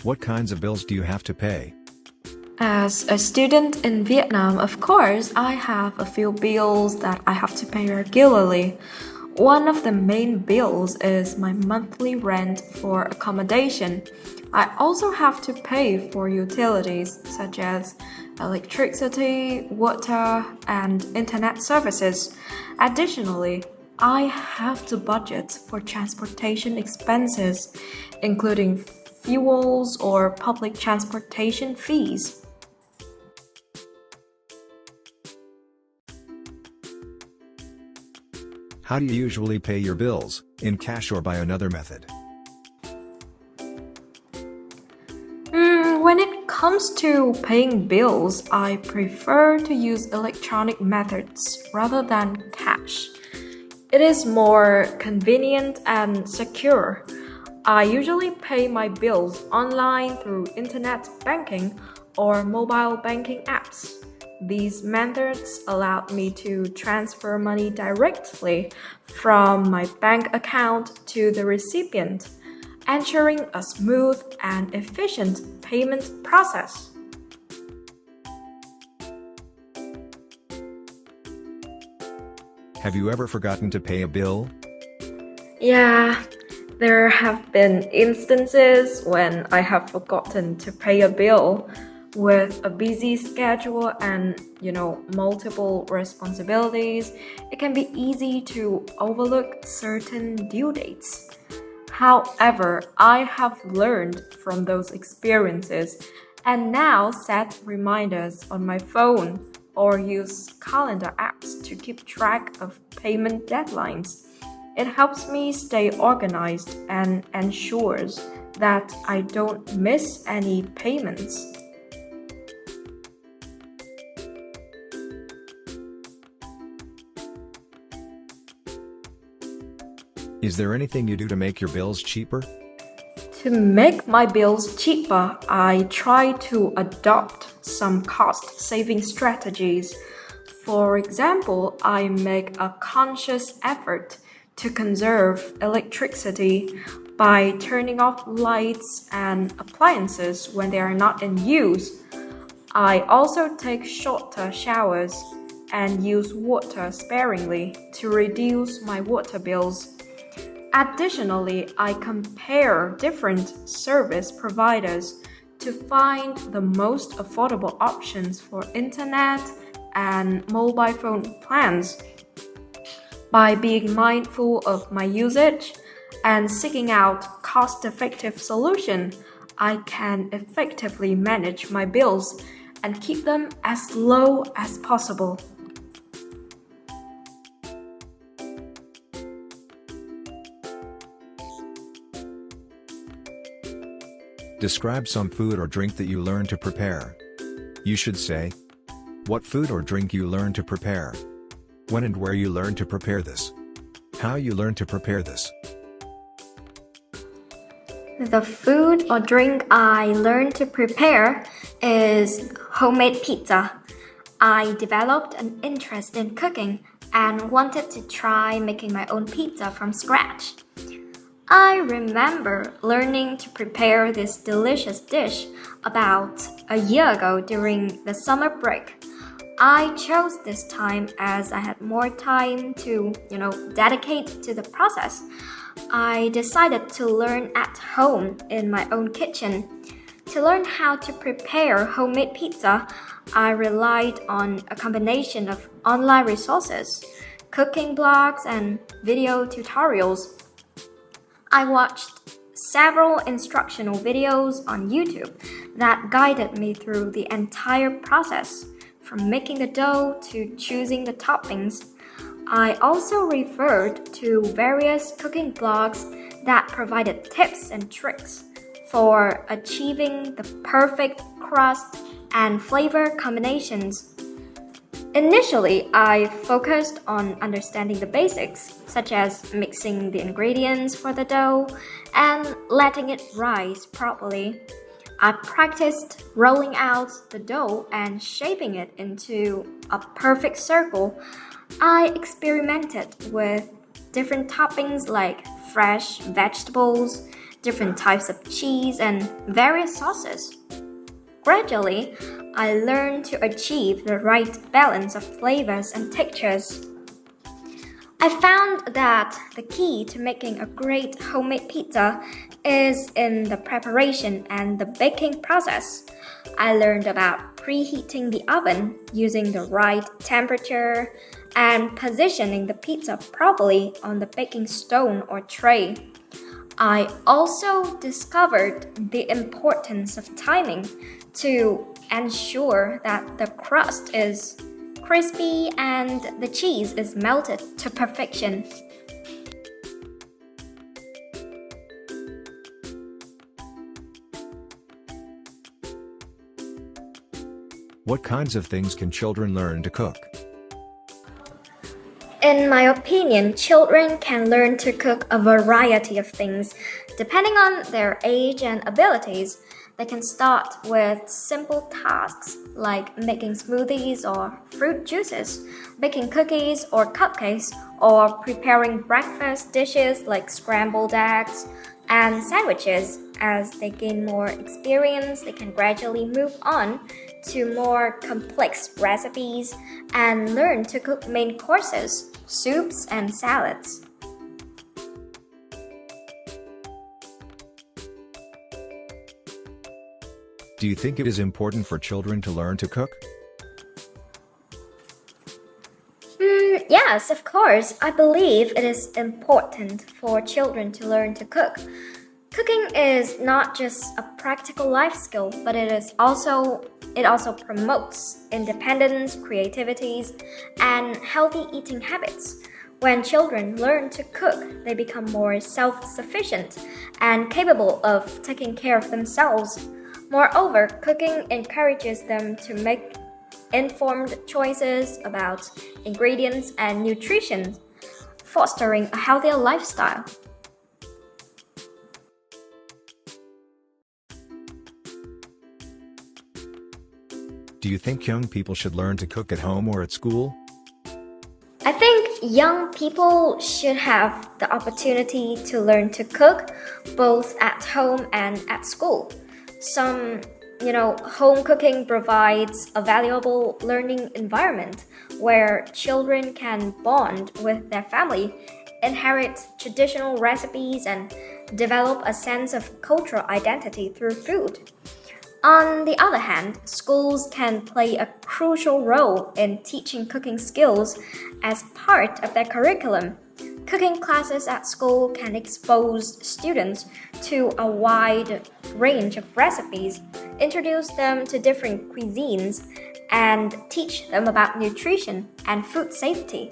What kinds of bills do you have to pay? As a student in Vietnam, of course, I have a few bills that I have to pay regularly. One of the main bills is my monthly rent for accommodation. I also have to pay for utilities such as electricity, water, and internet services. Additionally, I have to budget for transportation expenses, including fuels or public transportation fees. How do you usually pay your bills, in cash or by another method? When it comes to paying bills, I prefer to use electronic methods rather than cash. It is more convenient and secure. I usually pay my bills online through internet banking or mobile banking apps. These methods allowed me to transfer money directly from my bank account to the recipient, ensuring a smooth and efficient payment process. Have you ever forgotten to pay a bill? Yeah, there have been instances when I have forgotten to pay a bill. With a busy schedule and, multiple responsibilities, it can be easy to overlook certain due dates. However, I have learned from those experiences and now set reminders on my phone or use calendar apps to keep track of payment deadlines. It helps me stay organized and ensures that I don't miss any payments. Is there anything you do to make your bills cheaper? To make my bills cheaper, I try to adopt some cost-saving strategies. For example, I make a conscious effort to conserve electricity by turning off lights and appliances when they are not in use. I also take shorter showers and use water sparingly to reduce my water bills. Additionally, I compare different service providers to find the most affordable options for internet and mobile phone plans. By being mindful of my usage and seeking out cost-effective solutions, I can effectively manage my bills and keep them as low as possible. Describe some food or drink that you learned to prepare. You should say, what food or drink you learned to prepare, when and where you learned to prepare this, how you learned to prepare this. The food or drink I learned to prepare is homemade pizza. I developed an interest in cooking and wanted to try making my own pizza from scratch. I remember learning to prepare this delicious dish about a year ago during the summer break. I chose this time as I had more time to, dedicate to the process. I decided to learn at home in my own kitchen. To learn how to prepare homemade pizza, I relied on a combination of online resources, cooking blogs, and video tutorials. I watched several instructional videos on YouTube that guided me through the entire process, from making the dough to choosing the toppings. I also referred to various cooking blogs that provided tips and tricks for achieving the perfect crust and flavor combinations. Initially, I focused on understanding the basics, such as mixing the ingredients for the dough and letting it rise properly. I practiced rolling out the dough and shaping it into a perfect circle. I experimented with different toppings like fresh vegetables, different types of cheese, and various sauces. Gradually, I learned to achieve the right balance of flavors and textures. I found that the key to making a great homemade pizza is in the preparation and the baking process. I learned about preheating the oven, using the right temperature, and positioning the pizza properly on the baking stone or tray. I also discovered the importance of timing to ensure that the crust is crispy and the cheese is melted to perfection. What kinds of things can children learn to cook? In my opinion, children can learn to cook a variety of things. Depending on their age and abilities, they can start with simple tasks like making smoothies or fruit juices, baking cookies or cupcakes, or preparing breakfast dishes like scrambled eggs and sandwiches. As they gain more experience, they can gradually move on to more complex recipes and learn to cook main courses, soups, and salads. Do you think it is important for children to learn to cook? Yes, of course. I believe it is important for children to learn to cook. Cooking is not just a practical life skill, but it also promotes independence, creativity, and healthy eating habits. When children learn to cook, they become more self-sufficient and capable of taking care of themselves. Moreover, cooking encourages them to make informed choices about ingredients and nutrition, fostering a healthier lifestyle. Do you think young people should learn to cook at home or at school? I think young people should have the opportunity to learn to cook both at home and at school. Home cooking provides a valuable learning environment where children can bond with their family, inherit traditional recipes, and develop a sense of cultural identity through food. On the other hand, schools can play a crucial role in teaching cooking skills as part of their curriculum. Cooking classes at school can expose students to a wide range of recipes, introduce them to different cuisines, and teach them about nutrition and food safety.